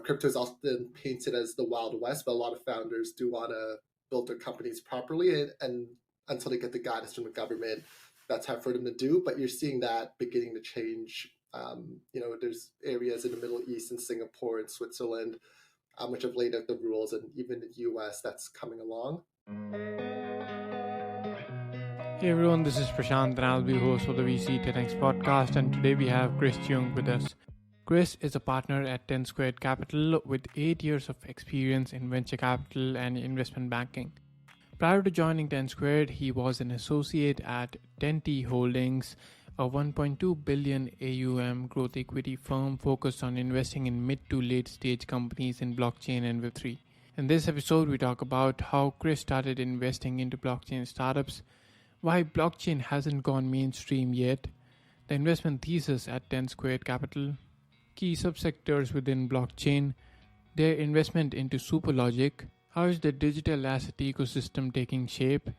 crypto is often painted as the Wild West, but a lot of founders do want to build their companies properly, and until they get the guidance from the government, that's hard for them to do. But you're seeing that beginning to change. There's areas in the Middle East and Singapore and Switzerland, which have laid out the rules, and even the US that's coming along. Hey everyone, this is Prashant and I'll be host of the VC TenX podcast, and today we have Cheung with us. Chris is a partner at TenSquared Capital with 8 years of experience in venture capital and investment banking. Prior to joining TenSquared, he was an associate at 10T Holdings, a 1.2 billion AUM growth equity firm focused on investing in mid to late stage companies in blockchain and Web3. In this episode, we talk about how Chris started investing into blockchain startups, why blockchain hasn't gone mainstream yet, the investment thesis at TenSquared Capital, key subsectors within blockchain, their investment into Superlogic, how is the digital asset ecosystem taking shape,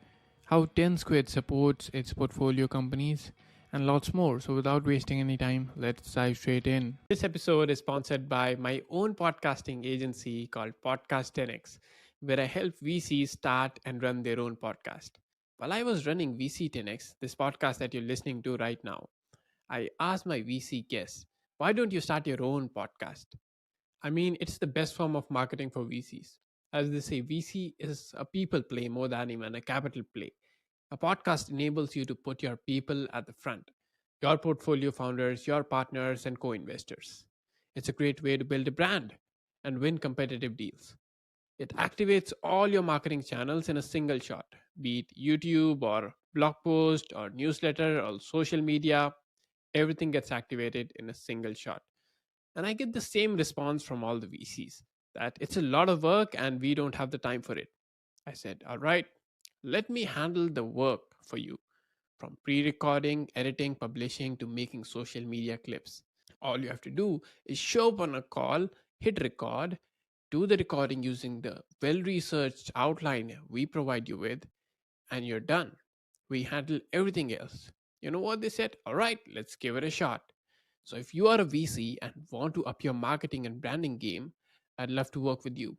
how TenSquared supports its portfolio companies, and lots more. So without wasting any time, let's dive straight in. This episode is sponsored by my own podcasting agency called Podcast 10X, where I help VCs start and run their own podcast. While I was running VC 10X, this podcast that you're listening to right now, I asked my VC guests, why don't you start your own podcast? I mean, it's the best form of marketing for VCs. As they say, VC is a people play more than even a capital play. A podcast enables you to put your people at the front, your portfolio founders, your partners, and co-investors. It's a great way to build a brand and win competitive deals. It activates all your marketing channels in a single shot, be it YouTube or blog post or newsletter or social media. Everything gets activated in a single shot. And I get the same response from all the VCs that it's a lot of work and we don't have the time for it. I said, all right, let me handle the work for you, from pre-recording, editing, publishing to making social media clips. All you have to do is show up on a call, hit record, do the recording using the well-researched outline we provide you with, and you're done. We handle everything else. You know what they said? All right, let's give it a shot. So if you are a VC and want to up your marketing and branding game, I'd love to work with you.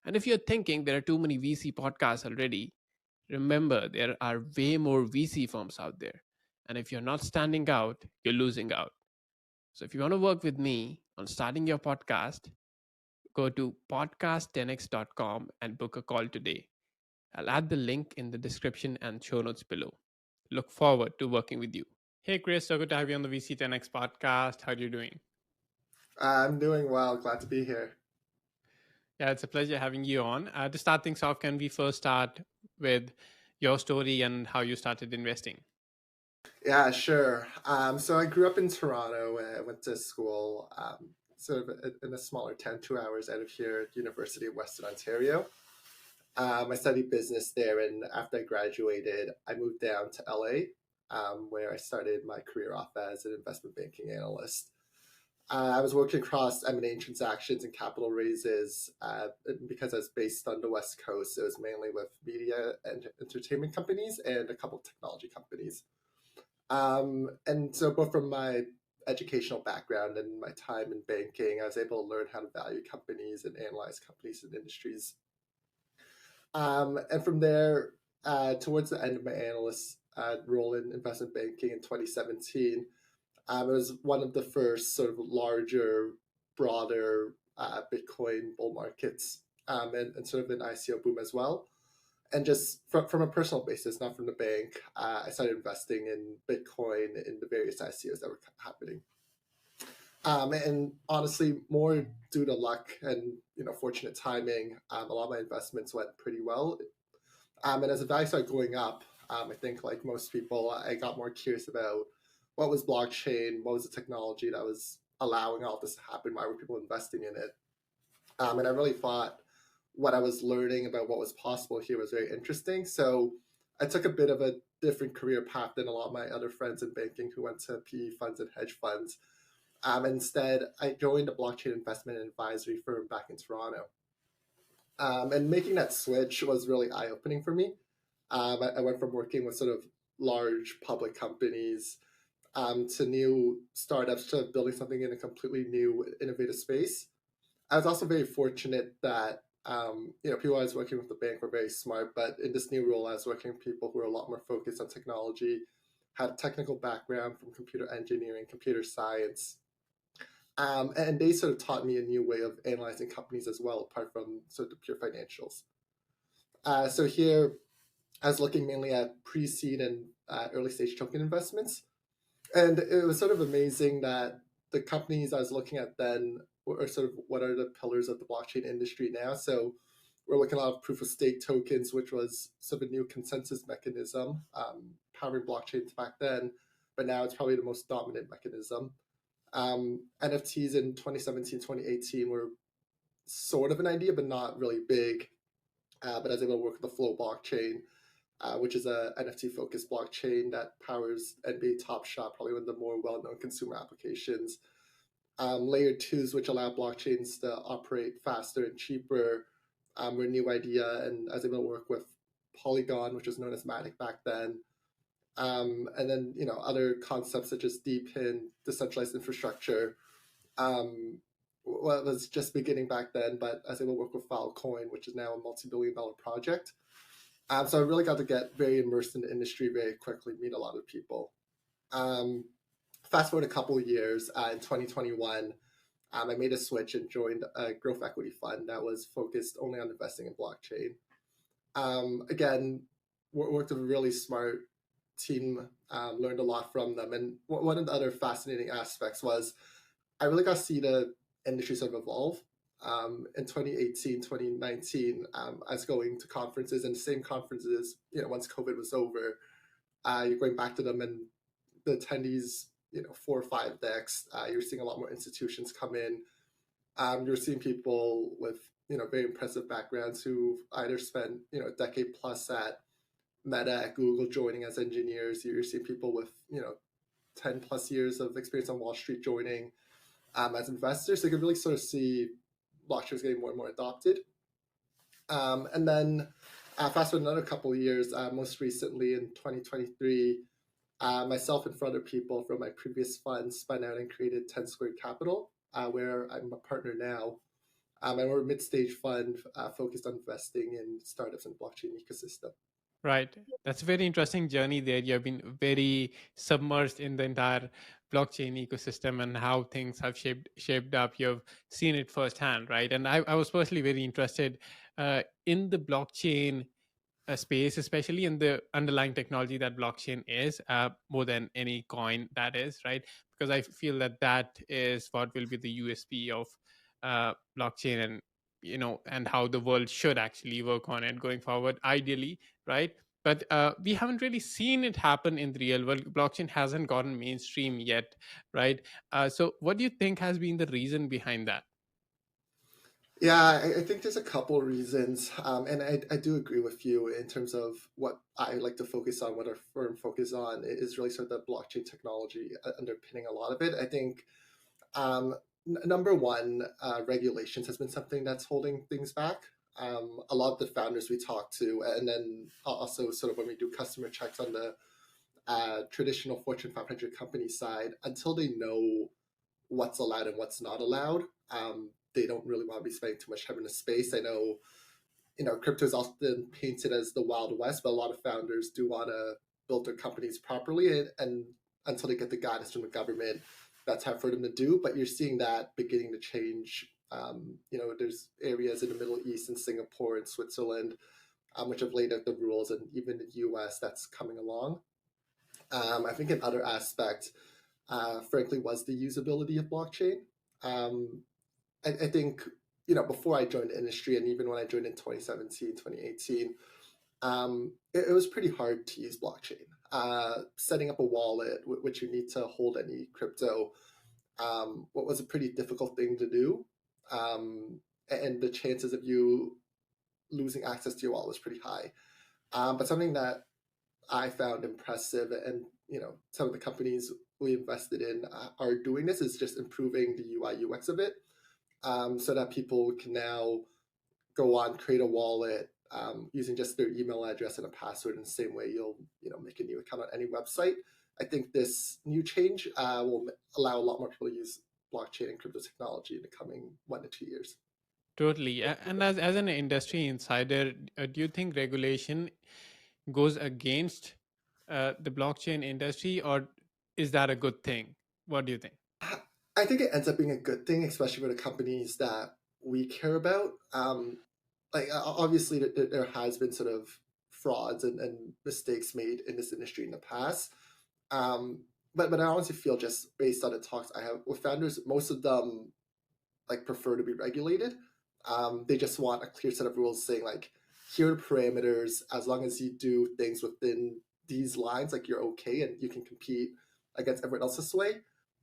And if you're thinking there are too many VC podcasts already, remember there are way more VC firms out there. And if you're not standing out, you're losing out. So if you want to work with me on starting your podcast, go to podcast10x.com and book a call today. I'll add the link in the description and show notes below. Look forward to working with you. Hey, Chris, so good to have you on the VC10X podcast. How are you doing? I'm doing well. Glad to be here. Yeah, it's a pleasure having you on. To start things off, can we first start with your story and how you started investing? Yeah, sure. So I grew up in Toronto. I went to school sort of in a smaller town, 2 hours out of here, at University of Western Ontario. I studied business there, and after I graduated, I moved down to LA, where I started my career off as an investment banking analyst. I was working across M&A transactions and capital raises. Because I was based on the West Coast, it was mainly with media and entertainment companies and a couple of technology companies. And so both from my educational background and my time in banking, I was able to learn how to value companies and analyze companies and industries. And from there, towards the end of my analyst role in investment banking in 2017, it was one of the first sort of larger, broader Bitcoin bull markets, and sort of an ICO boom as well. And just from a personal basis, not from the bank, I started investing in Bitcoin in the various ICOs that were happening. And honestly, more due to luck and fortunate timing, a lot of my investments went pretty well. And as the value started going up, I think like most people, I got more curious about what was blockchain, what was the technology that was allowing all this to happen, why were people investing in it. And I really thought what I was learning about what was possible here was very interesting. So I took a bit of a different career path than a lot of my other friends in banking who went to PE funds and hedge funds. Instead, I joined a blockchain investment and advisory firm back in Toronto. And making that switch was really eye-opening for me. I went from working with sort of large public companies to new startups to building something in a completely new, innovative space. I was also very fortunate that people I was working with the bank were very smart, but in this new role, I was working with people who were a lot more focused on technology, had a technical background from computer engineering, computer science, and they sort of taught me a new way of analyzing companies as well, apart from sort of pure financials. So here, I was looking mainly at pre-seed and early stage token investments. And it was sort of amazing that the companies I was looking at then were sort of what are the pillars of the blockchain industry now. So we're looking at a lot of proof of stake tokens, which was sort of a new consensus mechanism powering blockchains back then, but now it's probably the most dominant mechanism. NFTs in 2017, 2018 were sort of an idea, but not really big. But I was able to work with the Flow blockchain, which is a NFT-focused blockchain that powers NBA Top Shot, probably one of the more well-known consumer applications. Layer 2s, which allow blockchains to operate faster and cheaper, were a new idea, and I was able to work with Polygon, which was known as Matic back then. And then, other concepts such as DePIN, decentralized infrastructure, was just beginning back then, but I was able to work with Filecoin, which is now a multi-billion-dollar project. So I really got to get very immersed in the industry very quickly, meet a lot of people. Fast forward a couple of years, in 2021, I made a switch and joined a growth equity fund that was focused only on investing in blockchain. Again, worked with a really smart team, learned a lot from them. And one of the other fascinating aspects was I really got to see the industry sort of evolve. In 2018, 2019, I was going to conferences, and the same conferences, once COVID was over, you're going back to them, and the attendees, 4 or 5x, you're seeing a lot more institutions come in. You're seeing people with, very impressive backgrounds who either spent, a decade plus at Meta, at Google, joining as engineers. You're seeing people with, 10 plus years of experience on Wall Street joining as investors. So you can really sort of see blockchain is getting more and more adopted. And then fast forward another couple of years, most recently in 2023, myself and 4 other people from my previous fund spun out and created TenSquared Capital, where I'm a partner now. And we're a mid-stage fund focused on investing in startups and blockchain ecosystem. Right. That's a very interesting journey there. You've been very submersed in the entire blockchain ecosystem and how things have shaped up. You've seen it firsthand, right? And I was personally very interested in the blockchain space, especially in the underlying technology that blockchain is, more than any coin that is, right? Because I feel that that is what will be the USP of blockchain, and and how the world should actually work on it going forward, ideally, right? But we haven't really seen it happen in the real world. Blockchain hasn't gotten mainstream yet, right? So what do you think has been the reason behind that? Yeah, I think there's a couple reasons, and I do agree with you in terms of what I like to focus on, what our firm focus on is really sort of the blockchain technology underpinning a lot of it. I think number one, regulations has been something that's holding things back. A lot of the founders we talk to, and then also sort of when we do customer checks on the traditional Fortune 500 company side, until they know what's allowed and what's not allowed, they don't really want to be spending too much time in the space. I know, crypto is often painted as the Wild West, but a lot of founders do want to build their companies properly, and until they get the guidance from the government, that's hard for them to do. But you're seeing that beginning to change. There's areas in the Middle East and Singapore and Switzerland, which have laid out the rules, and even the US that's coming along. I think another aspect, frankly, was the usability of blockchain. I think, before I joined the industry, and even when I joined in 2017, 2018, it was pretty hard to use blockchain. Setting up a wallet, which you need to hold any crypto, what was a pretty difficult thing to do. And the chances of you losing access to your wallet was pretty high. But something that I found impressive, and some of the companies we invested in are doing this, is just improving the UI UX of it, so that people can now go on, create a wallet using just their email address and a password in the same way you'll make a new account on any website. I think this new change will allow a lot more people to use blockchain and crypto technology in the coming 1 to 2 years. Totally. And as an industry insider, do you think regulation goes against the blockchain industry, or is that a good thing? What do you think? I think it ends up being a good thing, especially for the companies that we care about. Obviously, there has been sort of frauds and mistakes made in this industry in the past. But I honestly feel, just based on the talks I have with founders, most of them like prefer to be regulated. They just want a clear set of rules saying like, here are the parameters. As long as you do things within these lines, like you're okay and you can compete against everyone else this way.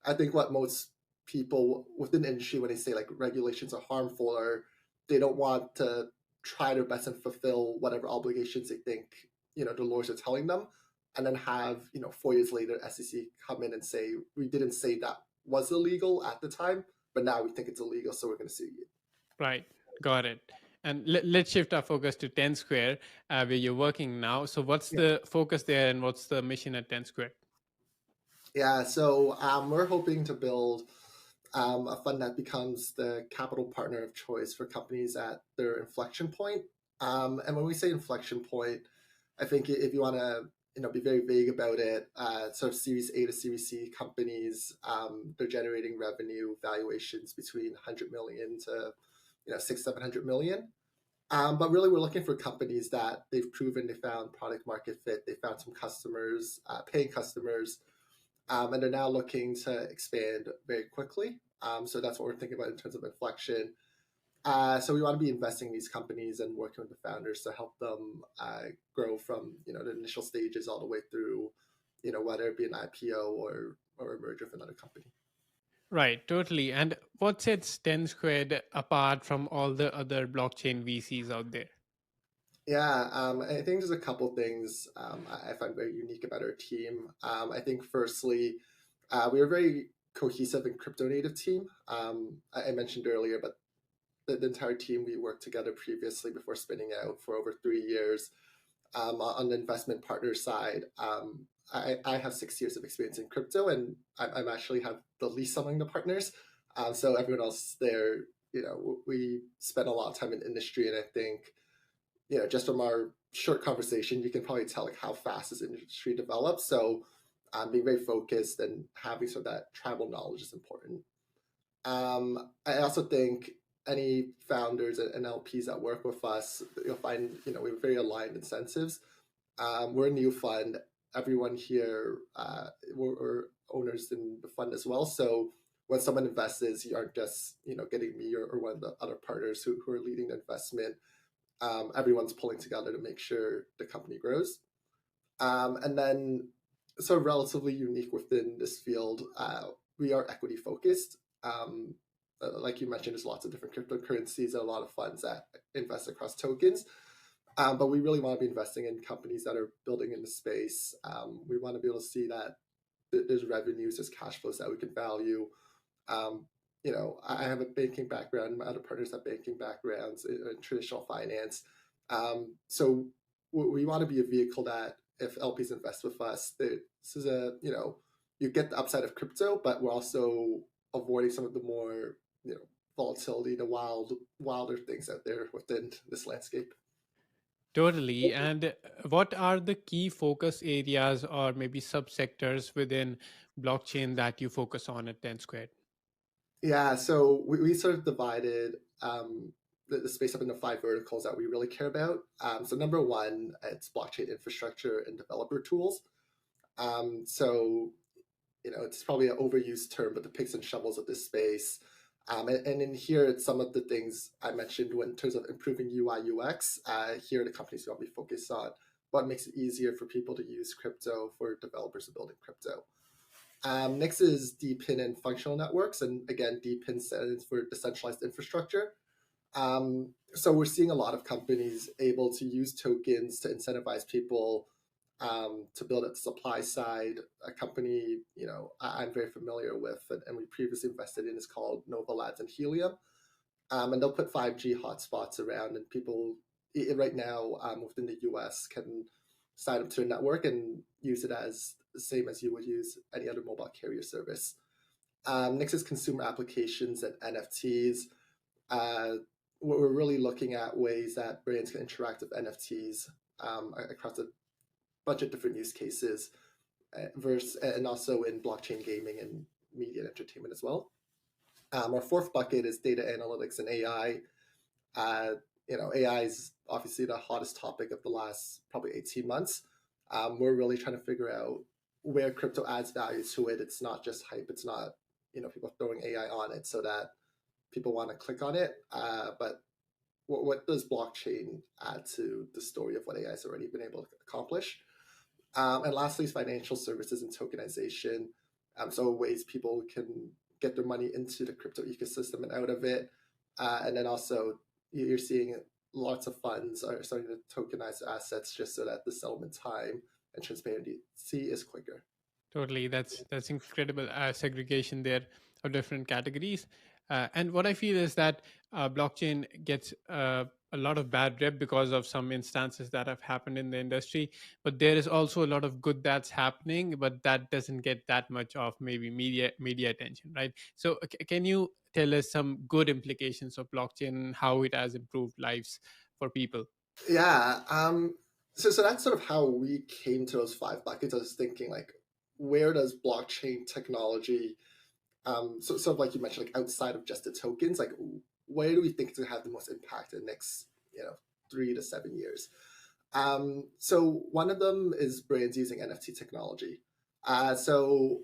I think what most people within the industry, when they say like regulations are harmful, or they don't want to try their best and fulfill whatever obligations they think the lawyers are telling them, and then have 4 years later SEC come in and say, we didn't say that was illegal at the time, but now we think it's illegal, so we're going to sue you. Right. Got it. And let's shift our focus to TenSquared, where you're working now. So what's Yeah. the focus there, and what's the mission at TenSquared? Yeah, so we're hoping to build a fund that becomes the capital partner of choice for companies at their inflection point. And when we say inflection point, I think if you want to be very vague about it, sort of Series A to Series C companies, they're generating revenue valuations between 100 million to 600-700 million. But really, we're looking for companies that they've proven they found product market fit, they found some customers, paying customers, and they're now looking to expand very quickly. So that's what we're thinking about in terms of inflection. So we want to be investing in these companies and working with the founders to help them grow from the initial stages all the way through, whether it be an IPO or a merger with another company. Right, totally. And what sets TenSquared apart from all the other blockchain VCs out there? Yeah, I think there's a couple things I find very unique about our team. I think firstly, we are a very cohesive and crypto native team. I mentioned earlier, but the entire team, we worked together previously before spinning out for over 3 years. On the investment partner side, I have 6 years of experience in crypto, and I actually have the least among the partners. So everyone else there, we spent a lot of time in industry, and I think, just from our short conversation, you can probably tell like how fast this industry develops. So being very focused and having sort of that tribal knowledge is important. I also think any founders and LPs that work with us, you'll find, we have very aligned incentives. We're a new fund. Everyone here, we're owners in the fund as well. So when someone invests, you aren't just, getting me or one of the other partners who are leading the investment. Everyone's pulling together to make sure the company grows. And then, so relatively unique within this field, we are equity focused. Like you mentioned, there's lots of different cryptocurrencies and a lot of funds that invest across tokens. But we really want to be investing in companies that are building in the space. We want to be able to see that there's revenues, there's cash flows that we can value. I have a banking background. My other partners have banking backgrounds in traditional finance. So we want to be a vehicle that if LPs invest with us, this is you get the upside of crypto, but we're also avoiding some of the more, volatility, the wilder things out there within this landscape. Totally. And what are the key focus areas or maybe subsectors within blockchain that you focus on at TenSquared? Yeah, so we sort of divided the space up into 5 verticals that we really care about. So number one, it's blockchain infrastructure and developer tools. So, it's probably an overused term, but the picks and shovels of this space. And in here, it's some of the things I mentioned in terms of improving UI UX. Here, the companies will be focused on what makes it easier for people to use crypto, for developers to build in crypto. Next is DePIN and functional networks. And again, DePIN stands for decentralized infrastructure. So we're seeing a lot of companies able to use tokens to incentivize people to build at the supply side. A company, I'm very familiar with and we previously invested in is called Nova Labs and Helium. And they'll put 5G hotspots around, and people right now within the US can sign up to a network and use it as the same as you would use any other mobile carrier service. Next is consumer applications and NFTs. Uh, we're really looking at ways that brands can interact with NFTs across a bunch of different use cases, and also in blockchain gaming and media and entertainment as well. Our fourth bucket is data analytics and AI. Uh, AI is obviously the hottest topic of the last probably 18 months. We're really trying to figure out where crypto adds value to it. It's not just hype. It's not, people throwing AI on it so that people want to click on it. But what does blockchain add to the story of what AI has already been able to accomplish? And lastly is financial services and tokenization. So ways people can get their money into the crypto ecosystem and out of it. And then also you're seeing lots of funds are starting to tokenize assets just so that the settlement time and transparency is quicker. Totally, that's incredible segregation there of different categories. And what I feel is that blockchain gets a lot of bad rep because of some instances that have happened in the industry. But there is also a lot of good that's happening, but that doesn't get that much of maybe media attention, right? So, can you tell us some good implications of blockchain and how it has improved lives for people? Yeah. So that's sort of how we came to those five buckets. I was thinking like, where does blockchain technology, so sort of like you mentioned, like outside of just the tokens, like where do we think it's gonna have the most impact in the next, 3 to 7 years? So one of them is brands using NFT technology. So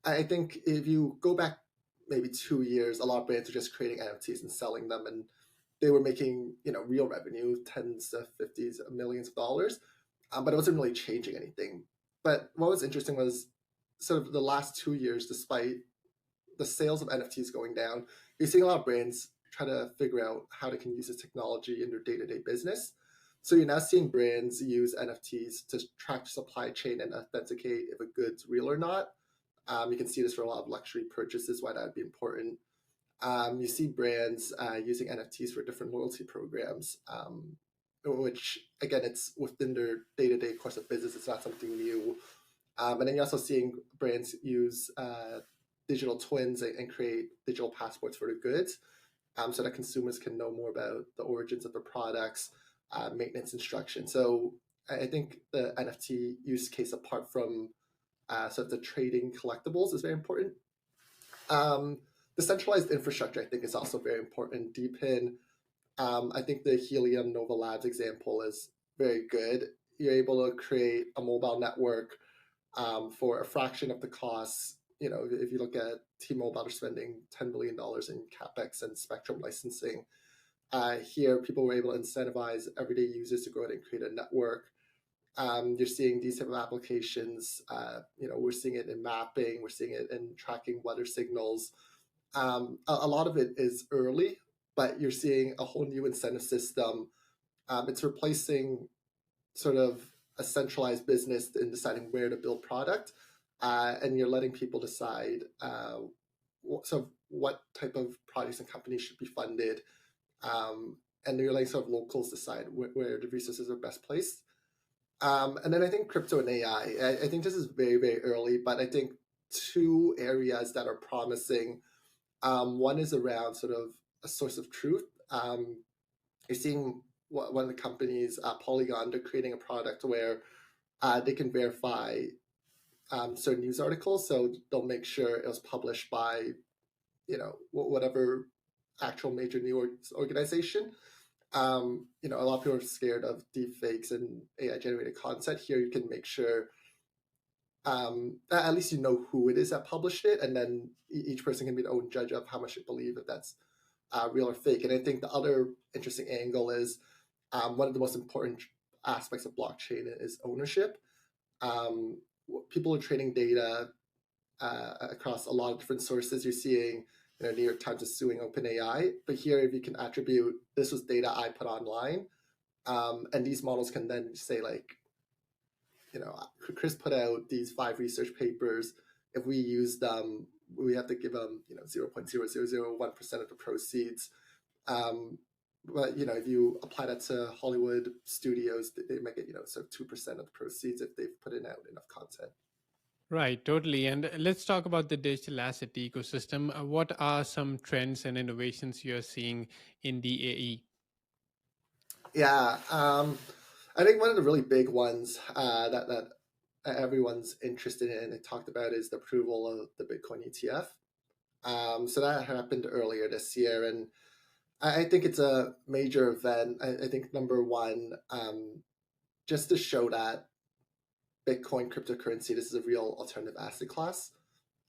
I think if you go back maybe 2 years, a lot of brands are just creating NFTs and selling them, and they were making real revenue, tens to fifties of millions of dollars, but it wasn't really changing anything. But what was interesting was sort of the last 2 years, despite the sales of NFTs going down, you're seeing a lot of brands try to figure out how they can use this technology in their day-to-day business. So you're now seeing brands use NFTs to track supply chain and authenticate if a good's real or not. You can see this for a lot of luxury purchases, why that would be important. You see brands using NFTs for different loyalty programs, which again, it's within their day-to-day course of business. It's not something new. And then you're also seeing brands use digital twins and create digital passports for their goods, so that consumers can know more about the origins of their products, maintenance instructions. So I think the NFT use case, apart from sort of the trading collectibles, is very important. The centralized infrastructure, I think, is also very important. DeepIn, I think the Helium Nova Labs example is very good. You're able to create a mobile network for a fraction of the costs. If you look at T-Mobile, they're spending $10 billion in capex and spectrum licensing. Here, people were able to incentivize everyday users to go out and create a network. You're seeing these type of applications. We're seeing it in mapping. We're seeing it in tracking weather signals. A lot of it is early, but you're seeing a whole new incentive system. It's replacing sort of a centralized business in deciding where to build product, and you're letting people decide what type of projects and companies should be funded, and you're letting sort of locals decide where the resources are best placed. And then I think crypto and AI. I think this is very, very early, but I think two areas that are promising. One is around sort of a source of truth. You're seeing one of the companies, Polygon, they're creating a product where they can verify certain news articles. So they'll make sure it was published by, whatever actual major news organization. A lot of people are scared of deep fakes and AI generated content. Here, you can make sure at least you know who it is that published it, and then each person can be their own judge of how much they believe if that's real or fake. And I think the other interesting angle is one of the most important aspects of blockchain is ownership. People are trading data across a lot of different sources. You're seeing, New York Times is suing OpenAI, but here, if you can attribute this was data I put online, and these models can then say like, Chris put out these 5 research papers. If we use them, we have to give them 0.0001% of the proceeds. But if you apply that to Hollywood studios, they might get sort of 2% of the proceeds if they've put in out enough content. Right, totally. And let's talk about the digital asset ecosystem. What are some trends and innovations you're seeing in the AE? Yeah, I think one of the really big ones that everyone's interested in and talked about is the approval of the Bitcoin ETF. So that happened earlier this year, and I think it's a major event. I think number one, just to show that Bitcoin cryptocurrency, this is a real alternative asset class.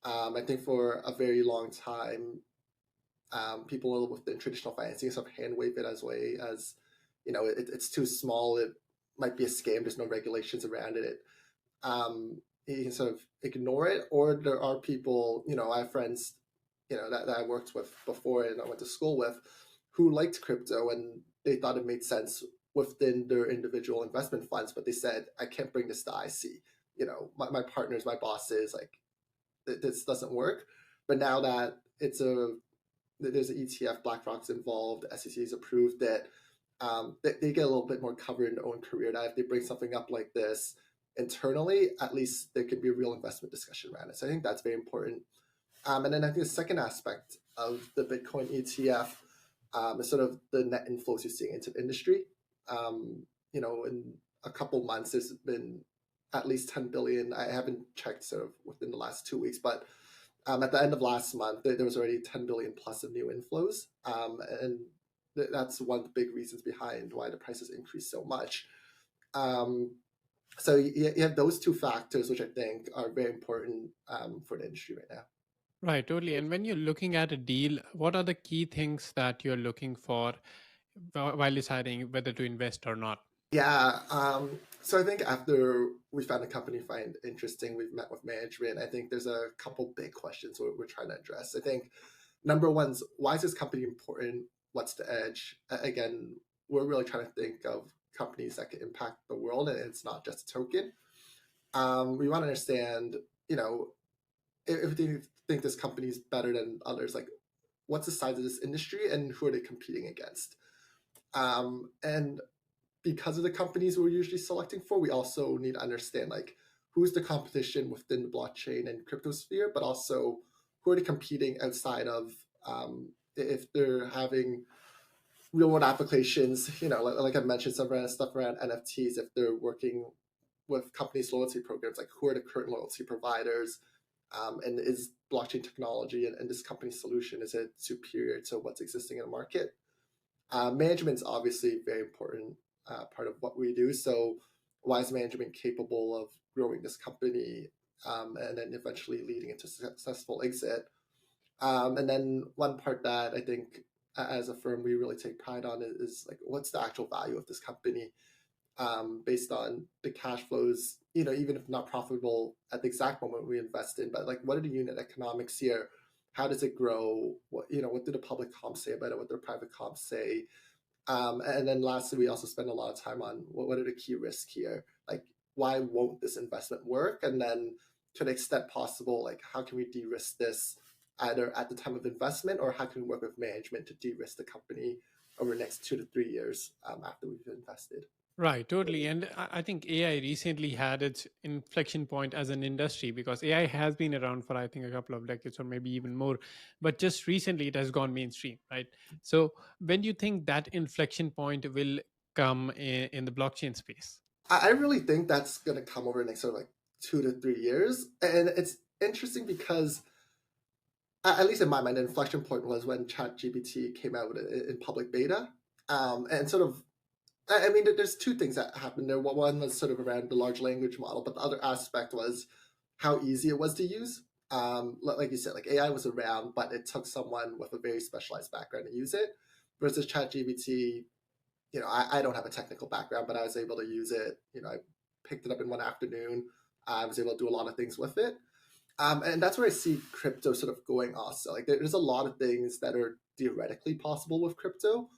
I think for a very long time, people within traditional financing sort of hand wave it as way as, it's too small. It might be a scam. There's no regulations around it. You can sort of ignore it, or there are people, I have friends, that I worked with before and I went to school with, who liked crypto and they thought it made sense within their individual investment funds, but they said, I can't bring this to IC. My partners, my bosses, like this doesn't work. But now that there's an ETF, BlackRock's involved, the SEC has approved it, they get a little bit more cover in their own career. Now, if they bring something up like this internally, at least there could be a real investment discussion around it. So I think that's very important. And then I think the second aspect of the Bitcoin ETF is sort of the net inflows you're seeing into the industry. In a couple months, there's been at least 10 billion. I haven't checked sort of within the last 2 weeks, but at the end of last month, there was already 10 billion plus of new inflows. And that's one of the big reasons behind why the prices increased so much. So you have those two factors, which I think are very important for the industry right now. Right, totally. And when you're looking at a deal, what are the key things that you're looking for while deciding whether to invest or not? Yeah. So I think after we found a company find interesting, we've met with management. I think there's a couple big questions we're trying to address. I think number one's, why is this company important? What's the edge? Again, we're really trying to think of companies that can impact the world, and it's not just a token. We want to understand, if they think this company is better than others, like what's the size of this industry and who are they competing against? And because of the companies we're usually selecting for, we also need to understand like who's the competition within the blockchain and crypto sphere, but also who are they competing outside of, if they're having real world applications, like I mentioned, some stuff around NFTs, if they're working with companies' loyalty programs, like who are the current loyalty providers, and is blockchain technology and this company's solution, is it superior to what's existing in the market? Management is obviously very important part of what we do. So why is management capable of growing this company and then eventually leading into successful exit? And then one part that I think as a firm we really take pride on is like what's the actual value of this company based on the cash flows, even if not profitable at the exact moment we invest in, but like what are the unit economics here? How does it grow? What do the public comps say about it? What do the private comps say? And then lastly, we also spend a lot of time on what are the key risks here? Like, why won't this investment work? And then to the extent possible, like how can we de-risk this either at the time of investment, or how can we work with management to de-risk the company over the next 2 to 3 years after we've invested? Right, totally. And I think AI recently had its inflection point as an industry because AI has been around for, I think, a couple of decades or maybe even more. But just recently, it has gone mainstream, right? So when do you think that inflection point will come in the blockchain space? I really think that's going to come over the next sort of like 2 to 3 years. And it's interesting because, at least in my mind, the inflection point was when ChatGPT came out in public beta. And sort of, I mean, there's two things that happened there. One was sort of around the large language model, but the other aspect was how easy it was to use. Like you said, like AI was around, but it took someone with a very specialized background to use it. Versus ChatGPT, I don't have a technical background, but I was able to use it. I picked it up in one afternoon. I was able to do a lot of things with it. And that's where I see crypto sort of going also. Like there's a lot of things that are theoretically possible with crypto,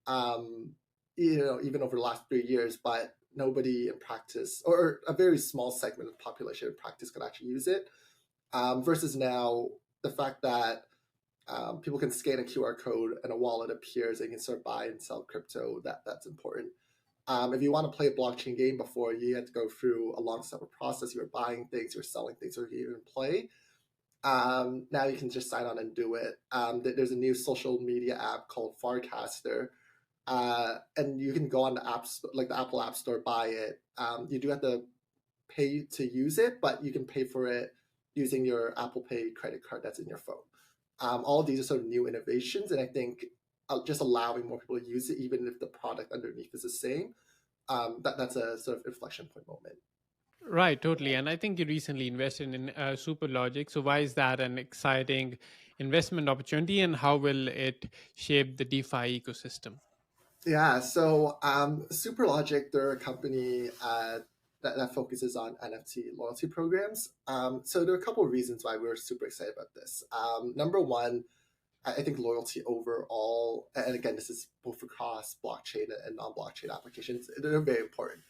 um, even over the last 3 years, but nobody in practice, or a very small segment of the population in practice, could actually use it. Versus now, the fact that people can scan a QR code and a wallet appears and you can sort of buy and sell crypto, that's important. If you want to play a blockchain game before, you had to go through a long step of process. You were buying things, you were selling things, or you even play. Now you can just sign on and do it. There's a new social media app called Farcaster, and you can go on the apps like the Apple App Store, buy it. You do have to pay to use it, but you can pay for it using your Apple Pay credit card that's in your phone. All of these are sort of new innovations, and I think just allowing more people to use it, even if the product underneath is the same, that's a sort of inflection point moment. Right, totally. And I think you recently invested in Superlogic. So why is that an exciting investment opportunity, and how will it shape the DeFi ecosystem? Yeah, so Superlogic, they're a company that focuses on NFT loyalty programs. So there are a couple of reasons why we're super excited about this. Number one, I think loyalty overall, and again, this is both across blockchain and non-blockchain applications, they're very important.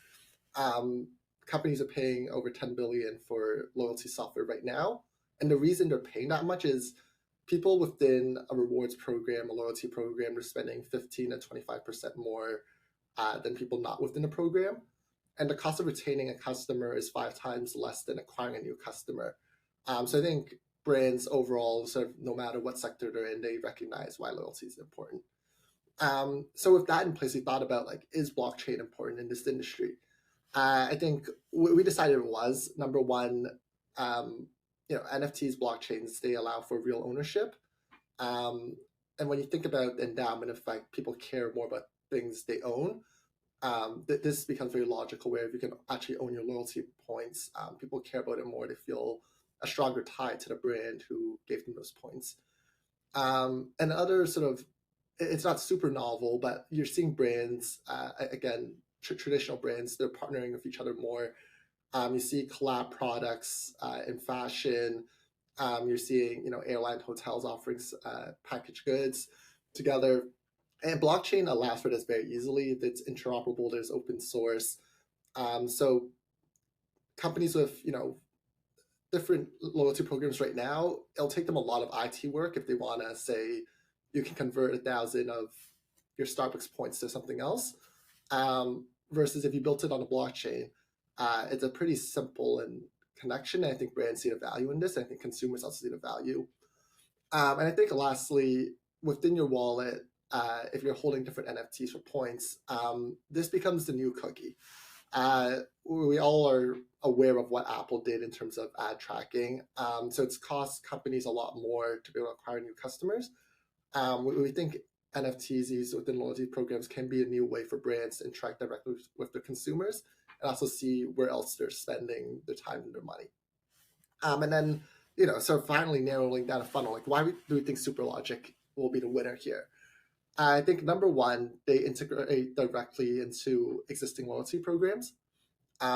Companies are paying over 10 billion for loyalty software right now, and the reason they're paying that much is people within a rewards program, a loyalty program, are spending 15 to 25% more than people not within the program, and the cost of retaining a customer is 5 times less than acquiring a new customer. So I think brands overall, sort of no matter what sector they're in, they recognize why loyalty is important. So with that in place, we thought about like, is blockchain important in this industry? I think we decided it was. Number one, NFTs, blockchains, they allow for real ownership. And when you think about endowment effect, people care more about things they own. This becomes very logical, where if you can actually own your loyalty points, people care about it more. They feel a stronger tie to the brand who gave them those points. And other sort of, it's not super novel, but you're seeing brands, again, traditional brands, they're partnering with each other more. You see collab products in fashion. You're seeing, airline hotels offering packaged goods together. And blockchain allows for this very easily. It's interoperable. There's open source. So companies with, different loyalty programs right now, it'll take them a lot of IT work if they want to say you can convert 1,000 of your Starbucks points to something else. Versus if you built it on a blockchain, it's a pretty simple and connection. And I think brands see the value in this. And I think consumers also see the value. And I think lastly, within your wallet, if you're holding different NFTs for points, this becomes the new cookie. We all are aware of what Apple did in terms of ad tracking. So it's cost companies a lot more to be able to acquire new customers. We think NFTs used within loyalty programs can be a new way for brands to interact directly with their consumers and also see where else they're spending their time and their money. And then, so finally narrowing down a funnel, like why do we think Superlogic will be the winner here? I think number one, they integrate directly into existing loyalty programs,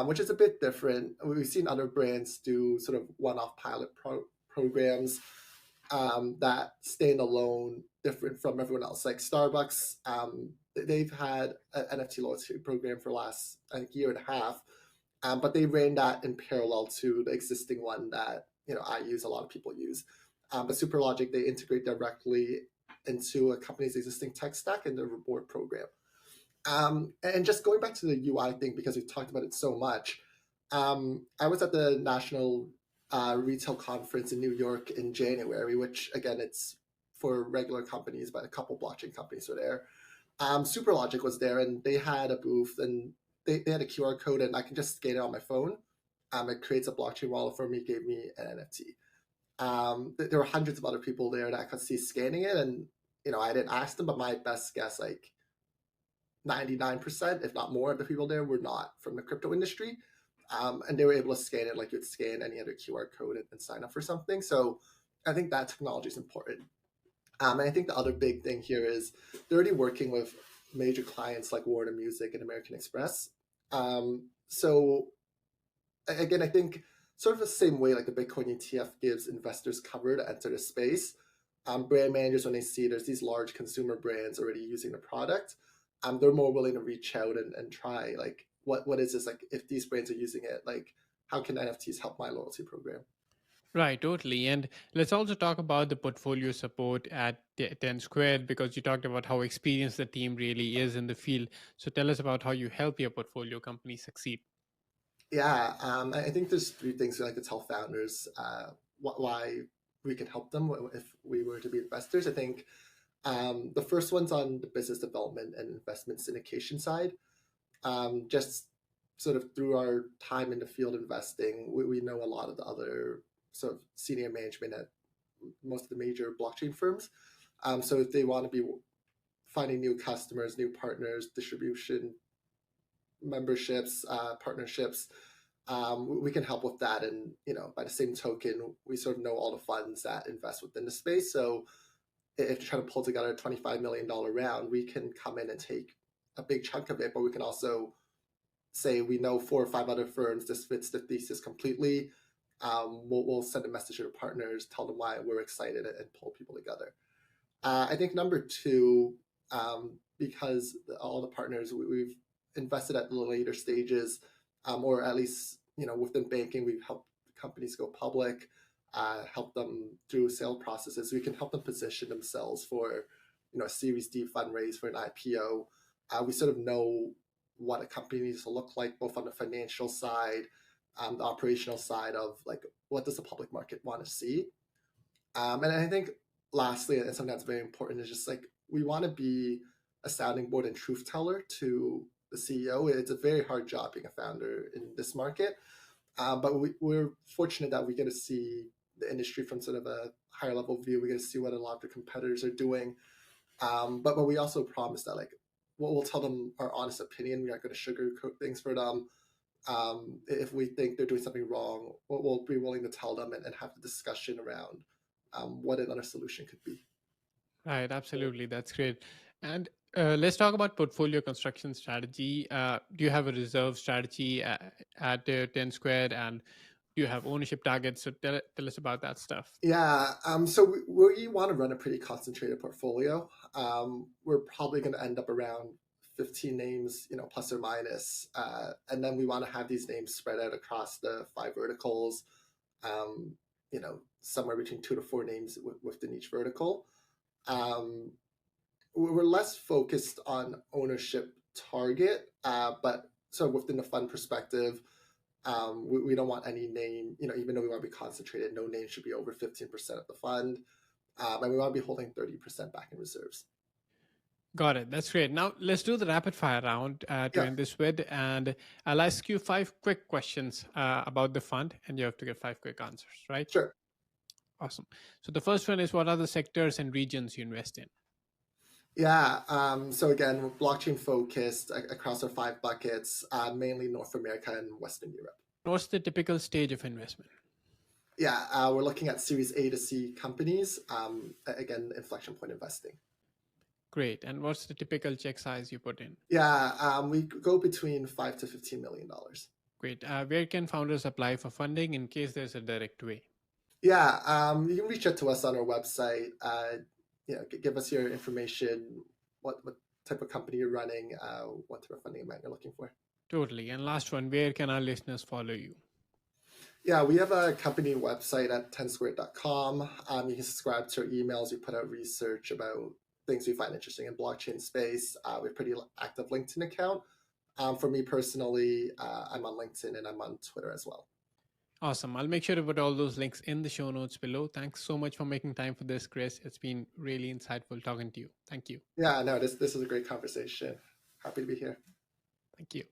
which is a bit different. We've seen other brands do sort of one-off pilot programs that stand alone, different from everyone else. Like Starbucks, they've had an NFT loyalty program for the last, I think, year and a half, but they ran that in parallel to the existing one that I use, a lot of people use. But Superlogic, they integrate directly into a company's existing tech stack and the reward program. And just going back to the UI thing, because we've talked about it so much, I was at the National Retail Conference in New York in January, which again, it's for regular companies, but a couple blockchain companies were there. Superlogic was there, and they had a booth, and they had a QR code, and I can just scan it on my phone. It creates a blockchain wallet for me, gave me an NFT. There were hundreds of other people there that I could see scanning it, and I didn't ask them, but my best guess, like 99%, if not more, of the people there were not from the crypto industry. And they were able to scan it like you'd scan any other QR code and sign up for something. So I think that technology is important. And I think the other big thing here is they're already working with major clients like Warner Music and American Express. So again, I think sort of the same way like the Bitcoin ETF gives investors cover to enter the space, brand managers, when they see there's these large consumer brands already using the product, they're more willing to reach out and try, like, what is this, like, if these brands are using it, like, how can NFTs help my loyalty program? Right, totally. And let's also talk about the portfolio support at 10 Squared because you talked about how experienced the team really is in the field. So tell us about how you help your portfolio company succeed. Yeah, I think there's three things we like to tell founders why we can help them if we were to be investors. I think the first one's on the business development and investment syndication side. Just sort of through our time in the field investing, we know a lot of the other sort of senior management at most of the major blockchain firms. So if they want to be finding new customers, new partners, distribution, memberships, partnerships, we can help with that. And by the same token, we sort of know all the funds that invest within the space. So if you're trying to pull together a $25 million round, we can come in and take a big chunk of it, but we can also say we know four or five other firms this fits the thesis completely. We'll send a message to our partners, tell them why we're excited, and pull people together. I think number two, because all the partners we've invested at the later stages, or at least within banking, we've helped companies go public, help them through sale processes. We can help them position themselves for a Series D fundraise for an IPO. We sort of know what a company needs to look like, both on the financial side, the operational side of like what does the public market want to see. And I think lastly, and something that's very important, is just like we want to be a sounding board and truth teller to the CEO. It's a very hard job being a founder in this market, but we're fortunate that we get to see the industry from sort of a higher level view. We get to see what a lot of the competitors are doing, but we also promise that like we'll tell them our honest opinion. We're not going to sugarcoat things for them. If we think they're doing something wrong, we'll be willing to tell them and have the discussion around what another solution could be. Right, absolutely. That's great. And let's talk about portfolio construction strategy. Do you have a reserve strategy at 10 Squared, and do you have ownership targets? So tell us about that stuff. Yeah, so we want to run a pretty concentrated portfolio. We're probably going to end up around 15 names, plus or minus. And then we want to have these names spread out across the 5 verticals, somewhere between 2 to 4 names within each vertical. We're less focused on ownership target, but so within the fund perspective, we don't want any name, even though we want to be concentrated, no name should be over 15% of the fund. And we want to be holding 30% back in reserves. Got it. That's great. Now let's do the rapid fire round to end this with. And I'll ask you 5 quick questions about the fund, and you have to get 5 quick answers, right? Sure. Awesome. So the first one is, what are the sectors and regions you invest in? Yeah. So again, we're blockchain focused across our 5 buckets, mainly North America and Western Europe. What's the typical stage of investment? Yeah, we're looking at Series A to C companies. Again, inflection point investing. Great. And what's the typical check size you put in? Yeah, we go between $5 to $15 million. Great. Where can founders apply for funding in case there's a direct way? Yeah, you can reach out to us on our website. Give us your information, what type of company you're running, what type of funding amount you're looking for. Totally. And last one, where can our listeners follow you? Yeah, we have a company website at TenSquared.com. You can subscribe to our emails. We put out research about things we find interesting in blockchain space. We have a pretty active LinkedIn account. For me personally, I'm on LinkedIn and I'm on Twitter as well. Awesome. I'll make sure to put all those links in the show notes below. Thanks so much for making time for this, Chris. It's been really insightful talking to you. Thank you. Yeah, no, this is a great conversation. Happy to be here. Thank you.